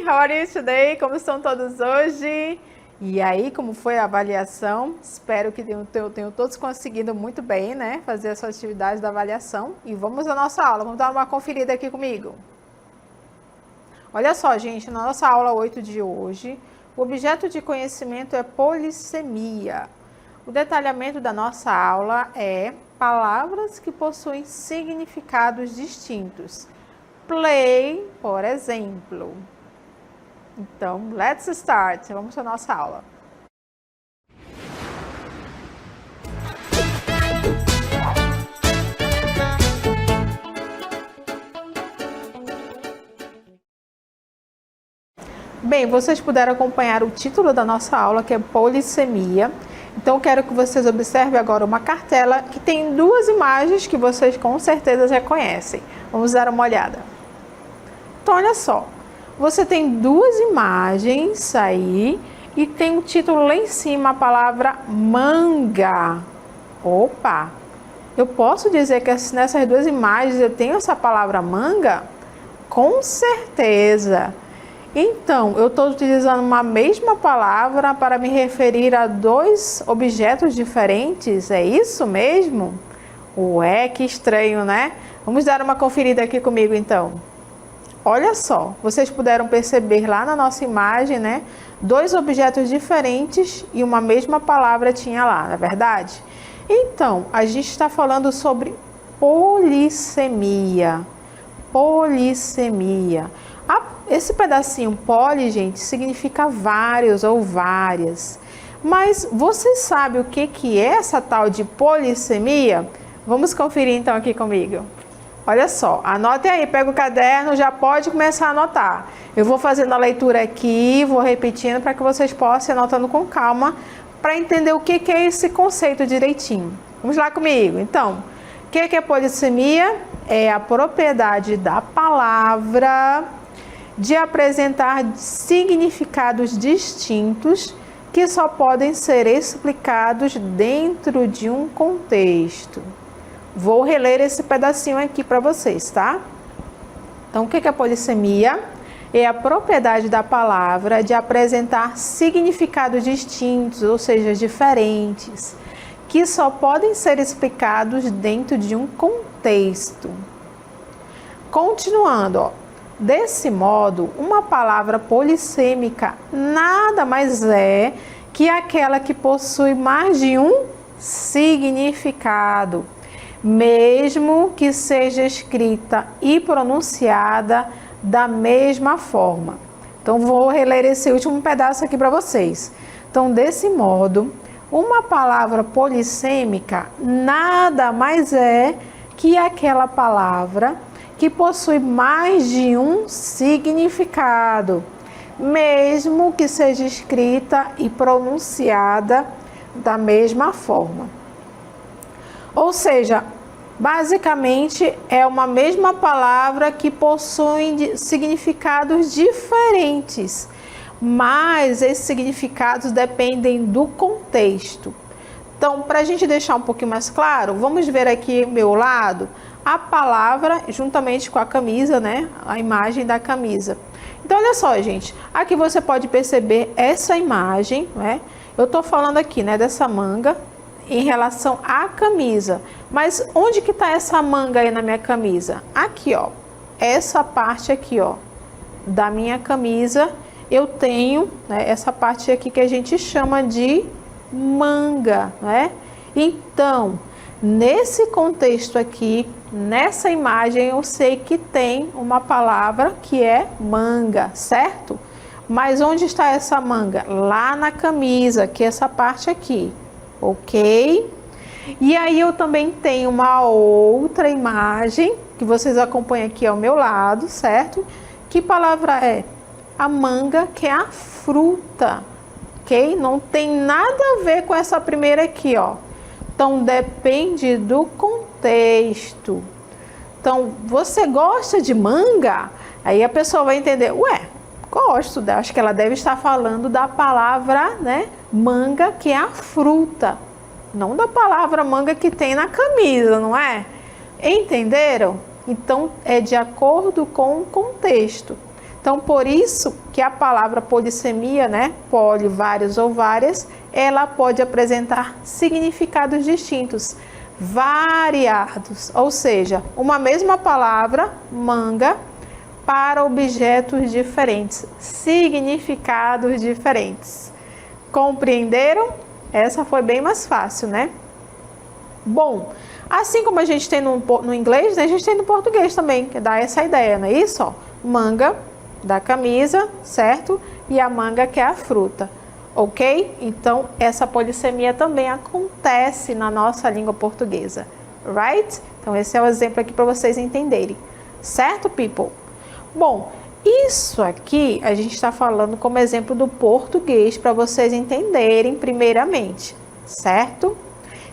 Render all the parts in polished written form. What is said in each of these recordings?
How are you today? Como estão todos hoje? E aí, como foi a avaliação? Espero que tenham todos conseguido muito bem, né? Fazer essa atividade da avaliação. E vamos à nossa aula. Vamos dar uma conferida aqui comigo. Olha só, gente, na nossa aula 8 de hoje, o objeto de conhecimento é polissemia. O detalhamento da nossa aula é palavras que possuem significados distintos. Play, por exemplo. Então, let's start. Vamos para a nossa aula. Bem, vocês puderam acompanhar o título da nossa aula, que é polissemia. Então, quero que vocês observem agora uma cartela que tem duas imagens que vocês com certeza já conhecem. Vamos dar uma olhada. Então, olha só. Você tem duas imagens aí e tem um título lá em cima, a palavra manga. Opa! Eu posso dizer que nessas duas imagens eu tenho essa palavra manga? Com certeza! Então, eu estou utilizando uma mesma palavra para me referir a dois objetos diferentes, é isso mesmo? Ué, que estranho, né? Vamos dar uma conferida aqui comigo, então. Olha só, vocês puderam perceber lá na nossa imagem, né? Dois objetos diferentes e uma mesma palavra tinha lá, não é verdade? Então, a gente está falando sobre polissemia. Polissemia. Esse pedacinho poli, gente, significa vários ou várias. Mas você sabe o que é essa tal de polissemia? Vamos conferir então aqui comigo. Olha só, anotem aí, pega o caderno, já pode começar a anotar. Eu vou fazendo a leitura aqui, vou repetindo para que vocês possam ir anotando com calma para entender o que é esse conceito direitinho. Vamos lá comigo. Então, o que é polissemia? É a propriedade da palavra de apresentar significados distintos que só podem ser explicados dentro de um contexto. Vou reler esse pedacinho aqui para vocês, tá? Então, o que é polissemia? É a propriedade da palavra de apresentar significados distintos, ou seja, diferentes, que só podem ser explicados dentro de um contexto. Continuando, ó. Desse modo, uma palavra polissêmica nada mais é que aquela que possui mais de um significado, mesmo que seja escrita e pronunciada da mesma forma. Então, vou reler esse último pedaço aqui para vocês. Então, desse modo, uma palavra polissêmica nada mais é que aquela palavra que possui mais de um significado, mesmo que seja escrita e pronunciada da mesma forma. Ou seja, basicamente é uma mesma palavra que possui significados diferentes, mas esses significados dependem do contexto. Então, para a gente deixar um pouquinho mais claro, vamos ver aqui ao meu lado a palavra juntamente com a camisa, né? A imagem da camisa. Então, olha só, gente. Aqui você pode perceber essa imagem, né? Eu tô falando aqui, né, dessa manga em relação à camisa. Mas onde que tá essa manga aí na minha camisa? Aqui, ó. Essa parte aqui, ó, da minha camisa, eu tenho, né, essa parte aqui que a gente chama de manga, né? Então, nesse contexto aqui, nessa imagem, eu sei que tem uma palavra que é manga, certo? Mas onde está essa manga? Lá na camisa, que é essa parte aqui, ok? E aí eu também tenho uma outra imagem, que vocês acompanham aqui ao meu lado, certo? Que palavra é? A manga, que é a fruta, ok? Não tem nada a ver com essa primeira aqui, ó. Então, depende do contexto. Então, você gosta de manga? Aí a pessoa vai entender, ué, gosto, acho que ela deve estar falando da palavra, né, manga, que é a fruta. Não da palavra manga que tem na camisa, não é? Entenderam? Então, é de acordo com o contexto. Então, por isso que a palavra polissemia, né, poli, vários ou várias, ela pode apresentar significados distintos, variados, ou seja, uma mesma palavra, manga, para objetos diferentes, significados diferentes. Compreenderam? Essa foi bem mais fácil, né? Bom, assim como a gente tem no inglês, né, a gente tem no português também, que dá essa ideia, não é isso? Ó, manga da camisa, certo? E a manga que é a fruta, ok? Então, essa polissemia também acontece na nossa língua portuguesa, right? Então, esse é o exemplo aqui para vocês entenderem, certo, people? Bom, isso aqui a gente está falando como exemplo do português para vocês entenderem primeiramente, certo?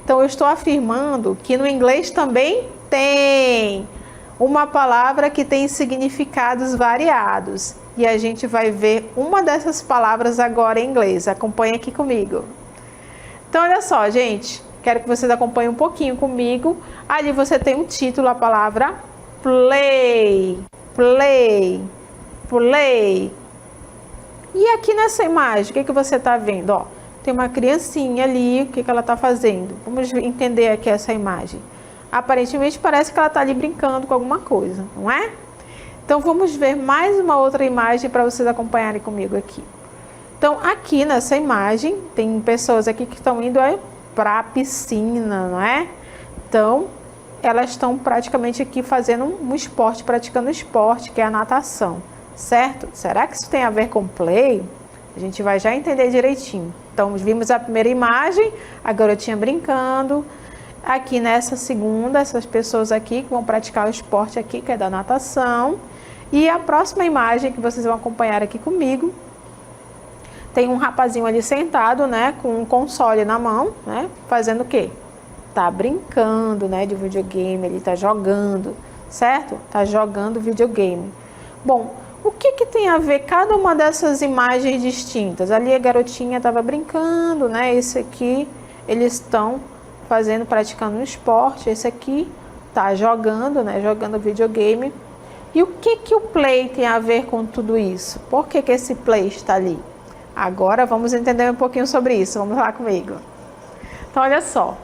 Então, eu estou afirmando que no inglês também tem uma palavra que tem significados variados. E a gente vai ver uma dessas palavras agora em inglês. Acompanhe aqui comigo. Então, olha só, gente. Quero que vocês acompanhem um pouquinho comigo. Ali você tem um título, a palavra play. Play. Play. E aqui nessa imagem, o que você está vendo? Ó, tem uma criancinha ali, o que ela está fazendo? Vamos entender aqui essa imagem. Aparentemente parece que ela está ali brincando com alguma coisa, não é? Então vamos ver mais uma outra imagem para vocês acompanharem comigo aqui. Então aqui nessa imagem tem pessoas aqui que estão indo para a piscina, não é? Então elas estão praticamente aqui fazendo um esporte, praticando esporte, que é a natação, certo? Será que isso tem a ver com play? A gente vai já entender direitinho. Então vimos a primeira imagem, a garotinha brincando. Aqui nessa segunda, essas pessoas aqui que vão praticar o esporte aqui, que é da natação. E a próxima imagem que vocês vão acompanhar aqui comigo, tem um rapazinho ali sentado, né, com um console na mão, né, fazendo o quê? Tá brincando, né, de videogame, ele tá jogando, certo? Tá jogando videogame. Bom, o que tem a ver cada uma dessas imagens distintas? Ali a garotinha estava brincando, né, esse aqui, eles estão praticando um esporte, esse aqui tá jogando, né, jogando videogame. E o que o play tem a ver com tudo isso? Por que esse play está ali? Agora vamos entender um pouquinho sobre isso, vamos lá comigo. Então olha só,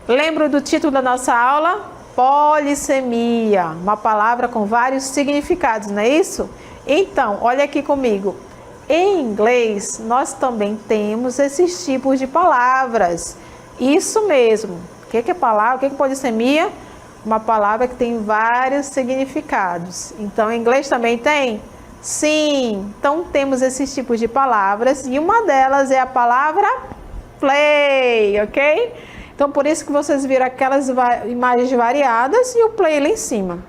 lembra do título da nossa aula? Polissemia, uma palavra com vários significados, não é isso? Então, olha aqui comigo, em inglês nós também temos esses tipos de palavras. Isso mesmo. O que é palavra? O que é polissemia? Uma palavra que tem vários significados. Então, em inglês também tem? Sim. Então, temos esses tipos de palavras e uma delas é a palavra play, ok? Então, por isso que vocês viram aquelas imagens variadas e o play lá em cima.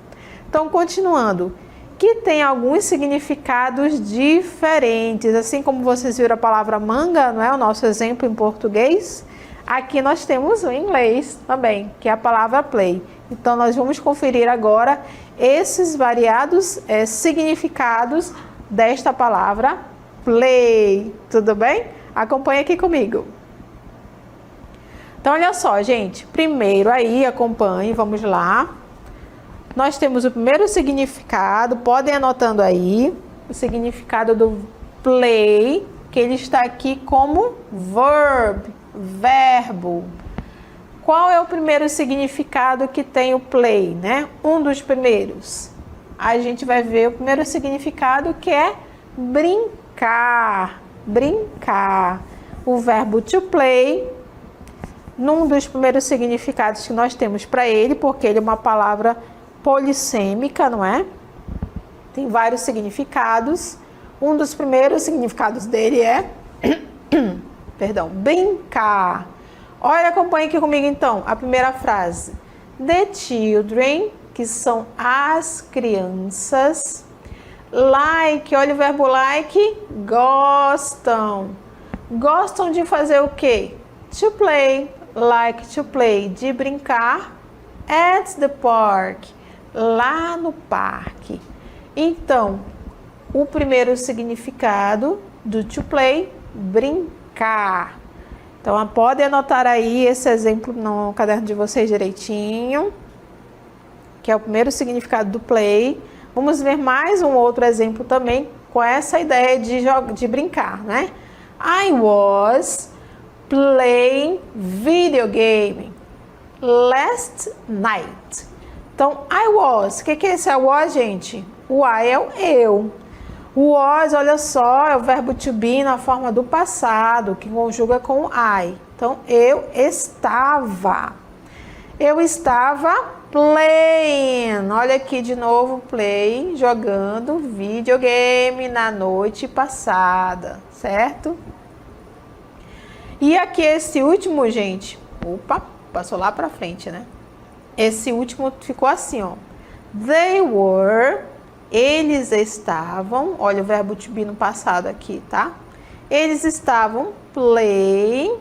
Então, continuando. Que tem alguns significados diferentes. Assim como vocês viram a palavra manga, não é? O nosso exemplo em português. Aqui nós temos o inglês também, que é a palavra play. Então, nós vamos conferir agora esses variados significados desta palavra play. Tudo bem? Acompanhe aqui comigo. Então, olha só, gente. Primeiro aí, acompanhe, vamos lá. Nós temos o primeiro significado, podem anotando aí, o significado do play, que ele está aqui como verbo. Qual é o primeiro significado que tem o play, né? Um dos primeiros. A gente vai ver o primeiro significado, que é brincar. Brincar. O verbo to play, num dos primeiros significados que nós temos para ele, porque ele é uma palavra polissêmica, não é? Tem vários significados. Um dos primeiros significados dele é brincar. Olha, acompanhe aqui comigo então a primeira frase. The children, que são as crianças, like, olha o verbo like, gostam. Gostam de fazer o quê? To play, like to play, de brincar, at the park, lá no parque. Então, o primeiro significado do to play, brincar. Então, podem anotar aí esse exemplo no caderno de vocês direitinho, que é o primeiro significado do play. Vamos ver mais um outro exemplo também com essa ideia de brincar, né? I was playing video game last night. Então, I was. O que é esse I was, gente? O I é o eu. O was, olha só, é o verbo to be na forma do passado, que conjuga com o I. Então, eu estava. Eu estava playing. Olha aqui de novo, play, jogando videogame na noite passada, certo? E aqui esse último, gente, opa, passou lá pra frente, né? Esse último ficou assim, ó. They were, eles estavam, olha o verbo to be no passado aqui, tá? Eles estavam playing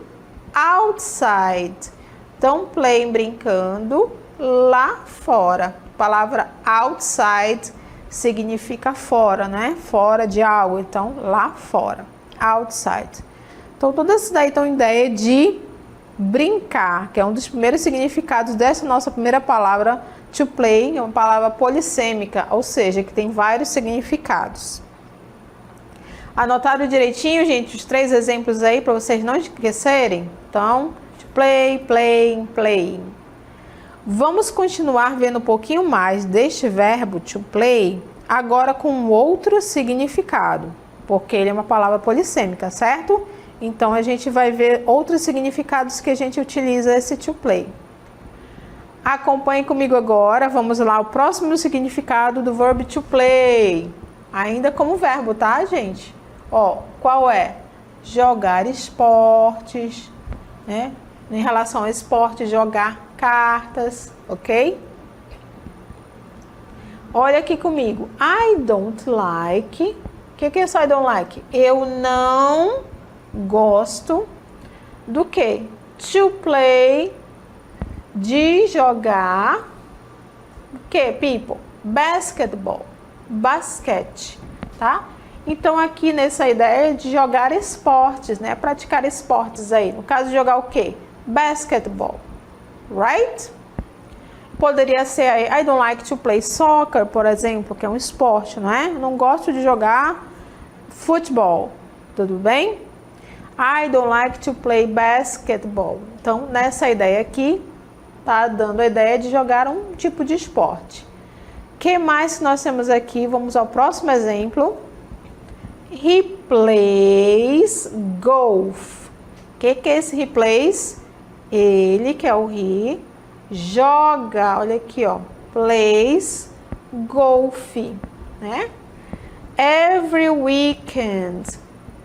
outside. Então, playing, brincando, lá fora. A palavra outside significa fora, né? Fora de algo, então, lá fora. Outside. Então, toda essa daí tem uma ideia de brincar, que é um dos primeiros significados dessa nossa primeira palavra, to play, é uma palavra polissêmica, ou seja, que tem vários significados. Anotaram direitinho, gente, os 3 exemplos aí para vocês não esquecerem? Então, to play, playing, playing. Vamos continuar vendo um pouquinho mais deste verbo to play, agora com outro significado, porque ele é uma palavra polissêmica, certo? Então, a gente vai ver outros significados que a gente utiliza esse to play. Acompanhe comigo agora, vamos lá, o próximo significado do verbo to play. Ainda como verbo, tá, gente? Ó, qual é? Jogar esportes, né? Em relação ao esporte, jogar cartas, ok? Olha aqui comigo. I don't like. O que é isso I don't like? Eu não gosto do que? To play, de jogar, o que, people? Basketball, basquete, tá? Então, aqui nessa ideia de jogar esportes, né? Praticar esportes aí. No caso, jogar o que? Basketball, right? Poderia ser aí, I don't like to play soccer, por exemplo, que é um esporte, não é? Não gosto de jogar futebol, tudo bem? I don't like to play basketball. Então, nessa ideia aqui, tá dando a ideia de jogar um tipo de esporte. O que mais nós temos aqui? Vamos ao próximo exemplo. He plays golf. O que é esse he plays? Ele, que é o he, joga, olha aqui, ó, plays golf, né? Every weekend.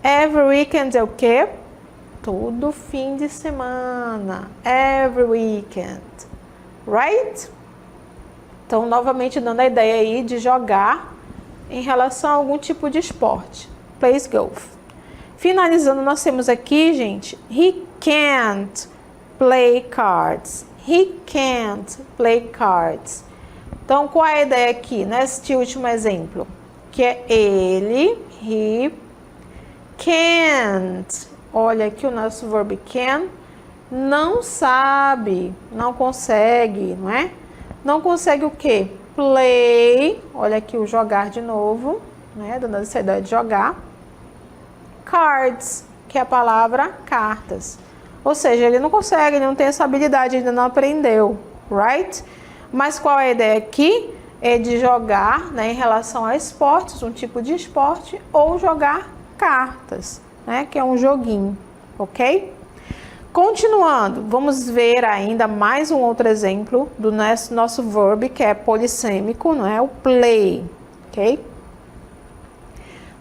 Every weekend é o quê? Todo fim de semana. Every weekend. Right? Então, novamente dando a ideia aí de jogar em relação a algum tipo de esporte. Plays golf. Finalizando, nós temos aqui, gente, he can't play cards. He can't play cards. Então, qual é a ideia aqui, neste último exemplo? Que é ele, he can't. Olha aqui o nosso verbo can. Não sabe, não consegue, não é? Não consegue o quê? Play. Olha aqui o jogar de novo, né? Dando essa ideia de jogar. Cards, que é a palavra cartas. Ou seja, ele não consegue, ele não tem essa habilidade, ainda não aprendeu, right? Mas qual é a ideia aqui? É de jogar, né, em relação a esportes, um tipo de esporte, ou jogar cartas, né, que é um joguinho, ok? Continuando, vamos ver ainda mais um outro exemplo do nosso verbo, que é polissêmico, não é? O play, ok?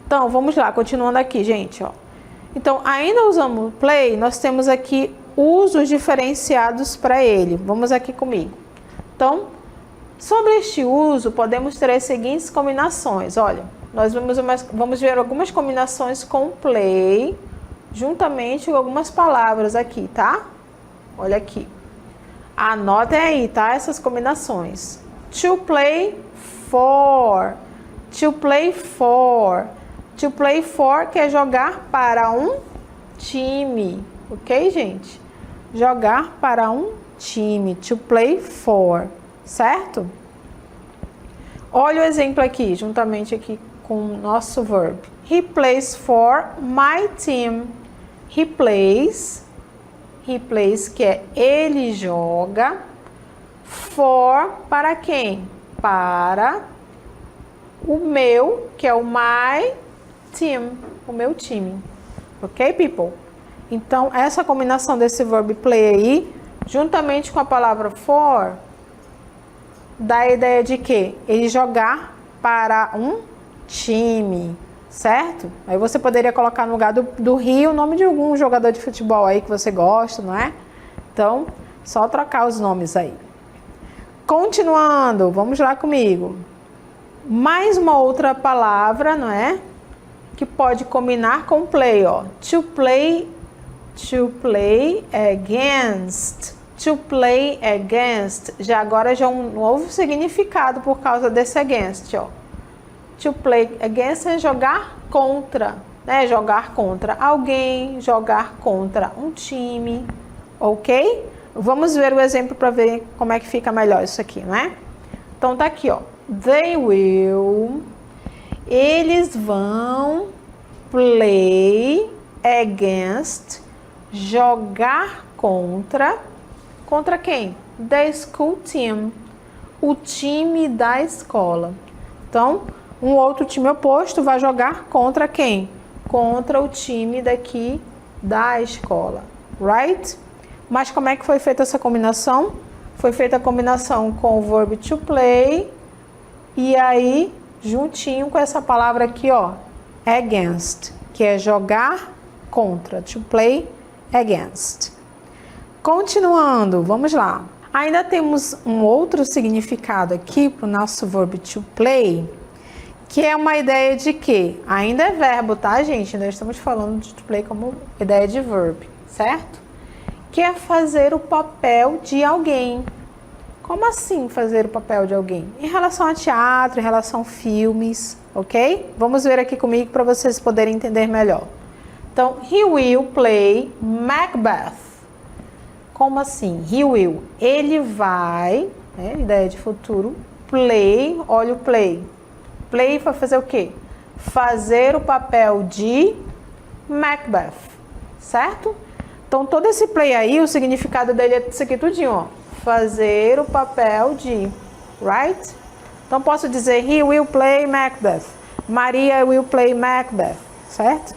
Então, vamos lá, continuando aqui, gente, ó. Então, ainda usando o play, nós temos aqui usos diferenciados para ele. Vamos aqui comigo. Então, sobre este uso, podemos ter as seguintes combinações. Olha, nós vamos ver algumas combinações com play, juntamente com algumas palavras aqui, tá? Olha aqui. Anotem aí, tá? Essas combinações. To play for. To play for. To play for quer jogar para um time, ok, gente? Jogar para um time. To play for, certo? Olha o exemplo aqui, juntamente aqui com o nosso verb. He plays for my team. He plays, que é ele joga, for, para quem? Para o meu, que é o my team, o meu time. Ok, people? Então, essa combinação desse verb play aí, juntamente com a palavra for, dá a ideia de que ele jogar para um time, certo? Aí você poderia colocar no lugar do he o nome de algum jogador de futebol aí que você gosta, não é? Então, só trocar os nomes aí. Continuando, vamos lá comigo. Mais uma outra palavra, não é? Que pode combinar com play, ó. To play against. To play against. Já agora já um novo significado por causa desse against, ó. To play against é jogar contra, né? Jogar contra alguém, jogar contra um time, ok? Vamos ver o exemplo para ver como é que fica melhor isso aqui, não é? Então tá aqui, ó. They will, eles vão, play against, jogar contra quem? The school team, o time da escola. Então, um outro time oposto vai jogar contra quem? Contra o time daqui da escola, right? Mas como é que foi feita essa combinação? Foi feita a combinação com o verb to play e aí juntinho com essa palavra aqui, ó, against, que é jogar contra, to play against. Continuando, vamos lá. Ainda temos um outro significado aqui para o nosso verb to play, que é uma ideia de que, ainda é verbo, tá, gente? Nós estamos falando de to play como ideia de verb, certo? Que é fazer o papel de alguém. Como assim fazer o papel de alguém? Em relação a teatro, em relação a filmes, ok? Vamos ver aqui comigo para vocês poderem entender melhor. Então, he will play Macbeth. Como assim? He will. Ele vai, né, ideia de futuro, play, olha o play. Play vai fazer o quê? Fazer o papel de Macbeth, certo? Então, todo esse play aí, o significado dele é isso aqui tudinho, ó. Fazer o papel de, right? Então, posso dizer, he will play Macbeth. Maria will play Macbeth, certo?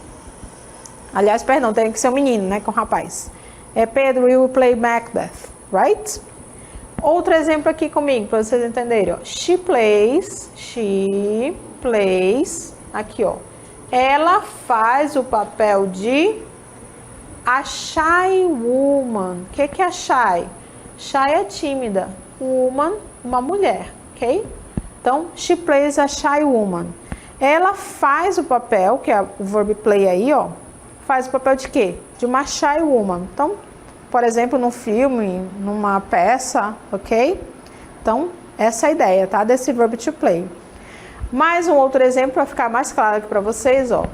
Aliás, perdão, tem que ser um menino, né, com rapaz. É Pedro will play Macbeth, right? Outro exemplo aqui comigo, para vocês entenderem, ó. She plays, aqui, ó. Ela faz o papel de a shy woman. O que é a shy? Shy é tímida. Woman, uma mulher, ok? Então, she plays a shy woman. Ela faz o papel, que é o verb play aí, ó. Faz o papel de quê? De uma shy woman. Então, por exemplo, num filme, numa peça, ok? Então, essa é a ideia, tá? Desse verb to play. Mais um outro exemplo para ficar mais claro aqui para vocês, ó.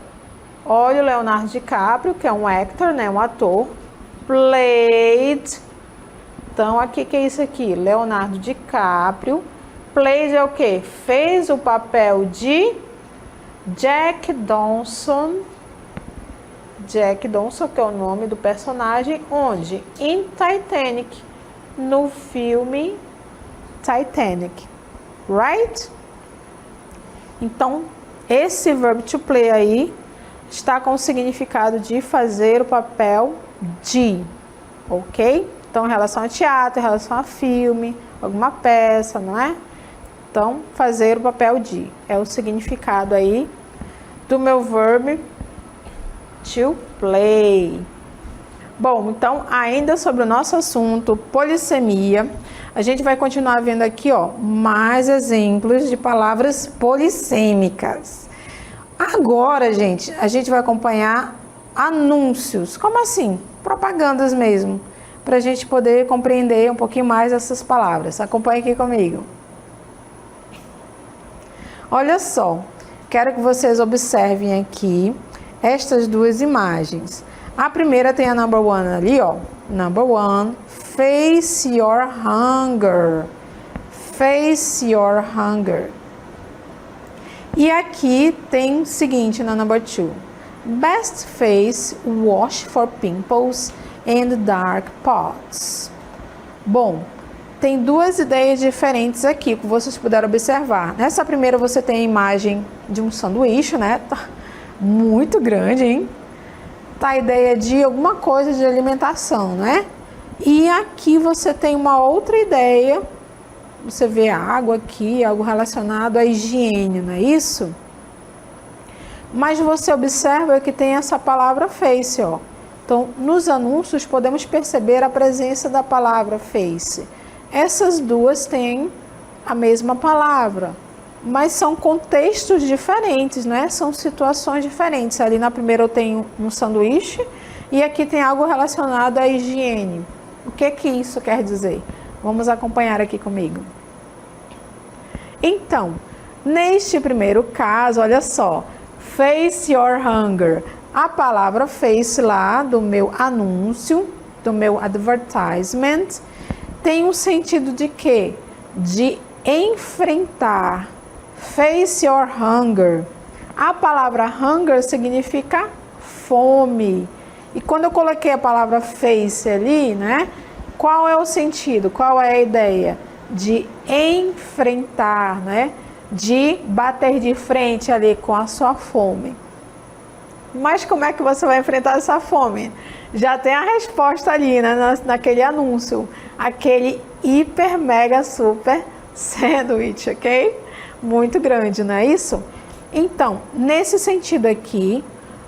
Olha o Leonardo DiCaprio, que é um actor, né? Um ator. Played. Então, aqui, que é isso aqui? Leonardo DiCaprio. Played é o quê? Fez o papel de Jack Dawson. Jack Dawson, que é o nome do personagem, onde? Em Titanic, no filme Titanic, right? Então, esse verb to play aí está com o significado de fazer o papel de, ok? Então, em relação a teatro, em relação a filme, alguma peça, não é? Então, fazer o papel de é o significado aí do meu verb to play. Bom, então, ainda sobre o nosso assunto, polissemia, a gente vai continuar vendo aqui, ó, mais exemplos de palavras polissêmicas. Agora, gente, a gente vai acompanhar anúncios. Como assim? Propagandas mesmo, para a gente poder compreender um pouquinho mais essas palavras. Acompanhe aqui comigo. Olha só, quero que vocês observem aqui estas duas imagens. A primeira tem a number one ali, ó. Number one, face your hunger. Face your hunger. E aqui tem o seguinte na number 2. Best face wash for pimples and dark spots. Bom, tem duas ideias diferentes aqui que vocês puderam observar. Nessa primeira você tem a imagem de um sanduíche, né? Tá muito grande, hein? Tá a ideia de alguma coisa de alimentação, né? E aqui você tem uma outra ideia. Você vê água aqui, algo relacionado à higiene, não é isso? Mas você observa que tem essa palavra face, ó. Então, nos anúncios podemos perceber a presença da palavra face. Essas duas têm a mesma palavra, mas são contextos diferentes, né? São situações diferentes. Ali na primeira eu tenho um sanduíche e aqui tem algo relacionado à higiene. O que isso quer dizer? Vamos acompanhar aqui comigo. Então, neste primeiro caso, olha só, face your hunger. A palavra face lá do meu anúncio, do meu advertisement, tem um sentido de quê? De enfrentar. Face your hunger. A palavra hunger significa fome. E quando eu coloquei a palavra face ali, né? Qual é o sentido? Qual é a ideia? De enfrentar, né? De bater de frente ali com a sua fome. Mas como é que você vai enfrentar essa fome? Já tem a resposta ali, né? Naquele anúncio. Aquele hiper, mega, super sanduíche, ok? Muito grande, não é isso? Então, nesse sentido aqui,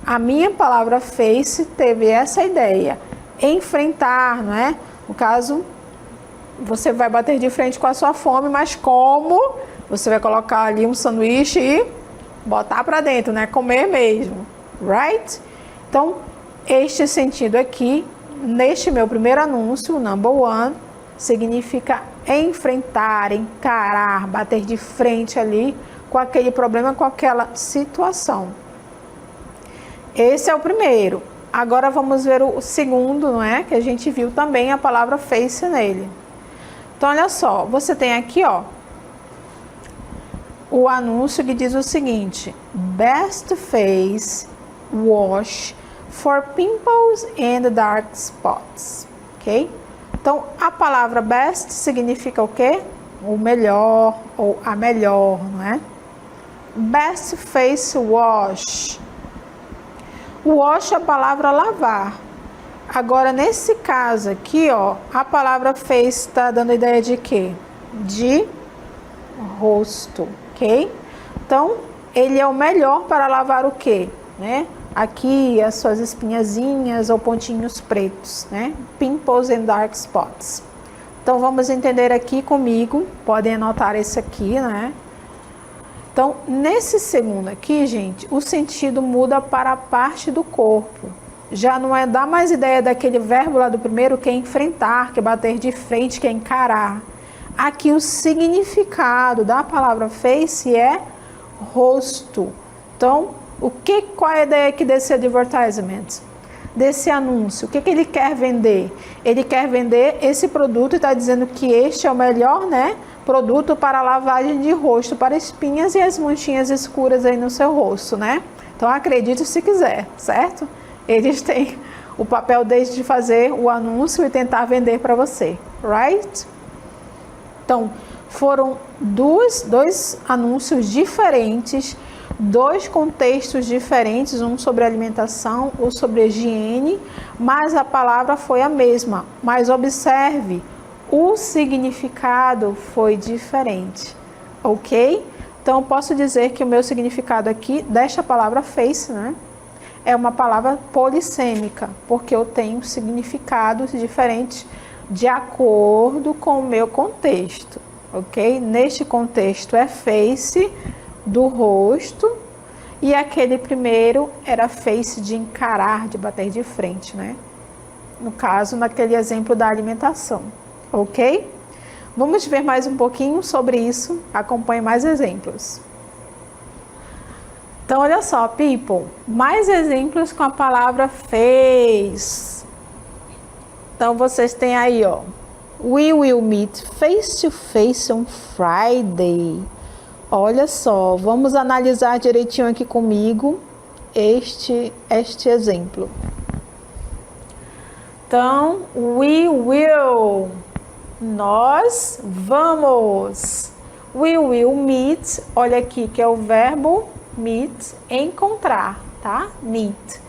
a minha palavra face teve essa ideia. Enfrentar, não é? No caso, você vai bater de frente com a sua fome, mas como? Você vai colocar ali um sanduíche e botar para dentro, né? Comer mesmo, right? Então, este sentido aqui, neste meu primeiro anúncio, number 1, significa enfrentar, encarar, bater de frente ali com aquele problema, com aquela situação. Esse é o primeiro. Agora vamos ver o segundo, não é? Que a gente viu também a palavra face nele. Então, olha só, você tem aqui, ó, o anúncio que diz o seguinte: Best face wash for pimples and dark spots, ok? Então, a palavra best significa o quê? O melhor ou a melhor, não é? Best face wash. Wash é a palavra lavar. Agora, nesse caso aqui, ó, a palavra face está dando ideia de quê? De rosto, ok? Então, ele é o melhor para lavar o quê? Né? Aqui, as suas espinhazinhas ou pontinhos pretos, né? Pimples and dark spots. Então, vamos entender aqui comigo. Podem anotar esse aqui, né? Então, nesse segundo aqui, gente, o sentido muda para a parte do corpo. Já não é dar mais ideia daquele verbo lá do primeiro, que é enfrentar, que é bater de frente, que é encarar. Aqui o significado da palavra face é rosto. Então, qual é a ideia aqui desse advertisement? Desse anúncio? O que ele quer vender? Ele quer vender esse produto e está dizendo que este é o melhor, né? Produto para lavagem de rosto, para espinhas e as manchinhas escuras aí no seu rosto, né? Então, acredite se quiser, certo? Eles têm o papel deles de fazer o anúncio e tentar vender para você, right? Então, foram dois anúncios diferentes, dois contextos diferentes, um sobre alimentação, ou sobre higiene, mas a palavra foi a mesma. Mas observe, o significado foi diferente, ok? Então, posso dizer que o meu significado aqui, desta palavra face, né? É uma palavra polissêmica, porque eu tenho significados diferentes de acordo com o meu contexto, ok? Neste contexto é face do rosto e aquele primeiro era face de encarar, de bater de frente, né? No caso, naquele exemplo da alimentação, ok? Vamos ver mais um pouquinho sobre isso, acompanhe mais exemplos. Então, olha só, people, mais exemplos com a palavra face. Então, vocês têm aí, ó, we will meet face to face on Friday. olha só, vamos analisar direitinho aqui comigo este exemplo. Então, we will, nós vamos. We will meet, olha aqui que é o verbo meet, encontrar, tá? Meet.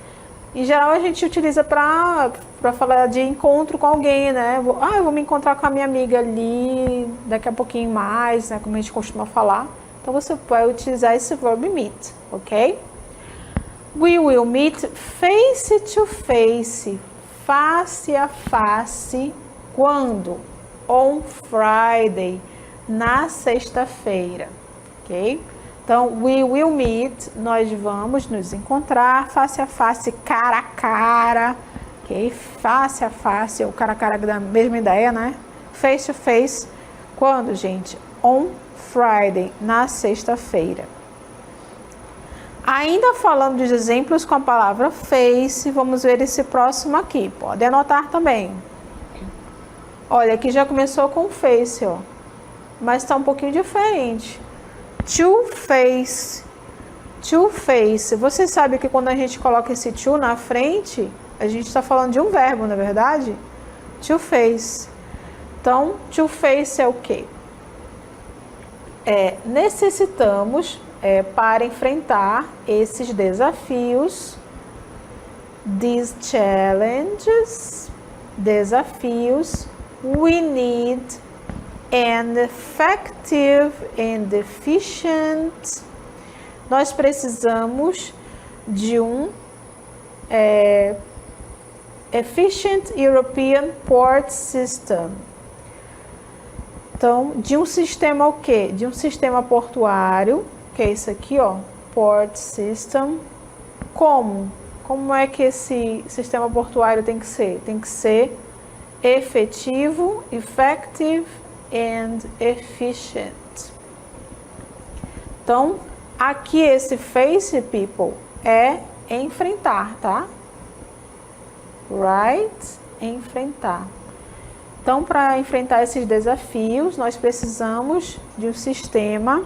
Em geral a gente utiliza para falar de encontro com alguém, né? Eu vou me encontrar com a minha amiga ali daqui a pouquinho mais, né? Como a gente costuma falar. Então você vai utilizar esse verbo meet, ok? We will meet face to face, face a face, quando? On Friday, na sexta-feira, ok? Então, we will meet, nós vamos nos encontrar, face a face, cara a cara, ok? Face a face, ou cara a cara da mesma ideia, né? Face to face, quando, gente? On Friday, na sexta-feira. Ainda falando dos exemplos com a palavra face, vamos ver esse próximo aqui, pode anotar também. Olha, aqui já começou com face, ó, mas está um pouquinho diferente. To face, to face. Você sabe que quando a gente coloca esse to na frente, a gente está falando de um verbo, não é verdade? To face. Então, to face é o quê? Necessitamos, para enfrentar esses desafios, these challenges, desafios, we need an effective and efficient. Nós precisamos de um efficient European port system. Então, de um sistema o quê? De um sistema portuário, que é isso aqui, ó, port system. Como? Como é que esse sistema portuário tem que ser? Tem que ser efetivo, effective and efficient. Então, aqui esse face, people, é enfrentar, tá? Right? Enfrentar. Então, para enfrentar esses desafios, nós precisamos de um sistema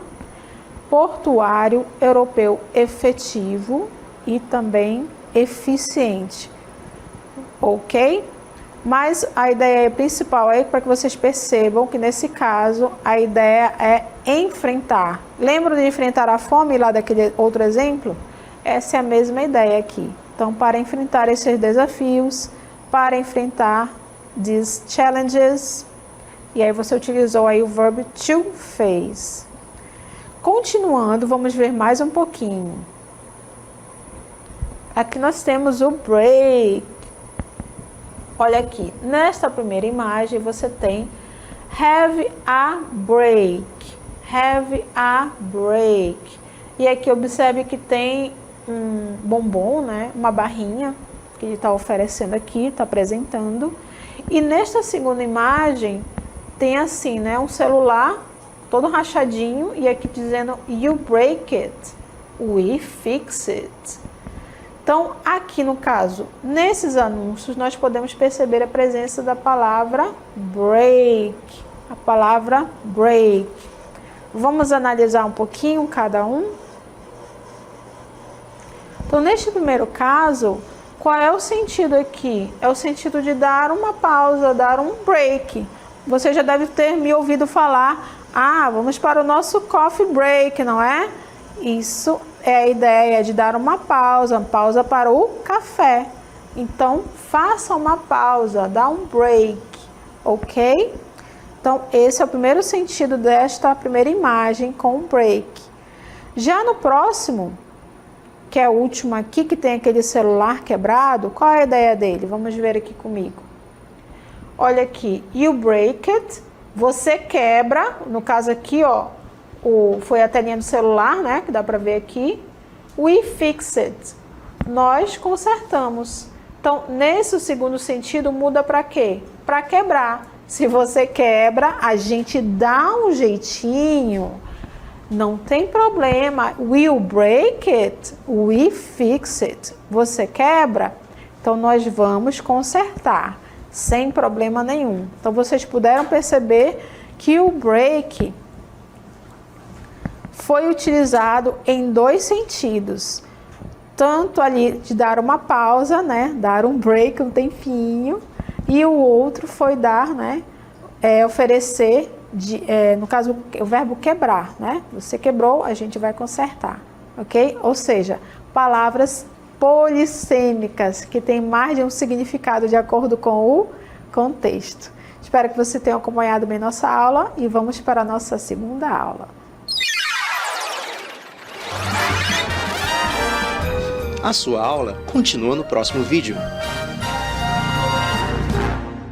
portuário europeu efetivo e também eficiente. Ok? Mas a ideia principal é para que vocês percebam que nesse caso a ideia é enfrentar. Lembram de enfrentar a fome lá daquele outro exemplo? Essa é a mesma ideia aqui. Então, para enfrentar esses desafios, para enfrentar these challenges, e aí você utilizou aí o verbo to face. Continuando, vamos ver mais um pouquinho. Aqui nós temos o break. Olha aqui, nesta primeira imagem você tem have a break, have a break. E aqui observe que tem um bombom, né? Uma barrinha que ele está oferecendo aqui, está apresentando. E nesta segunda imagem tem assim, né? Um celular todo rachadinho e aqui dizendo you break it, we fix it. Então, aqui no caso, nesses anúncios, nós podemos perceber a presença da palavra break. A palavra break. Vamos analisar um pouquinho cada um? Então, neste primeiro caso, qual é o sentido aqui? É o sentido de dar uma pausa, dar um break. Você já deve ter me ouvido falar, vamos para o nosso coffee break, não é? Isso é a ideia de dar uma pausa para o café. Então, faça uma pausa, dá um break, ok? Então, esse é o primeiro sentido desta primeira imagem com break. Já no próximo, que é o último aqui, que tem aquele celular quebrado, qual é a ideia dele? Vamos ver aqui comigo. Olha aqui, you break it, você quebra, no caso aqui, ó, foi a telinha do celular, né, que dá para ver aqui. We fix it, nós consertamos. Então, nesse segundo sentido, muda para quê? Para quebrar. Se você quebra, a gente dá um jeitinho, não tem problema. We'll break it, we fix it. Você quebra, então nós vamos consertar, sem problema nenhum. Então, vocês puderam perceber que o break foi utilizado em dois sentidos. Tanto ali de dar uma pausa, né? Dar um break, um tempinho. E o outro foi dar, né? Oferecer, no caso, o verbo quebrar, né? Você quebrou, a gente vai consertar, ok? Ou seja, palavras polissêmicas, que têm mais de um significado de acordo com o contexto. Espero que você tenha acompanhado bem nossa aula e vamos para a nossa segunda aula. A sua aula continua no próximo vídeo.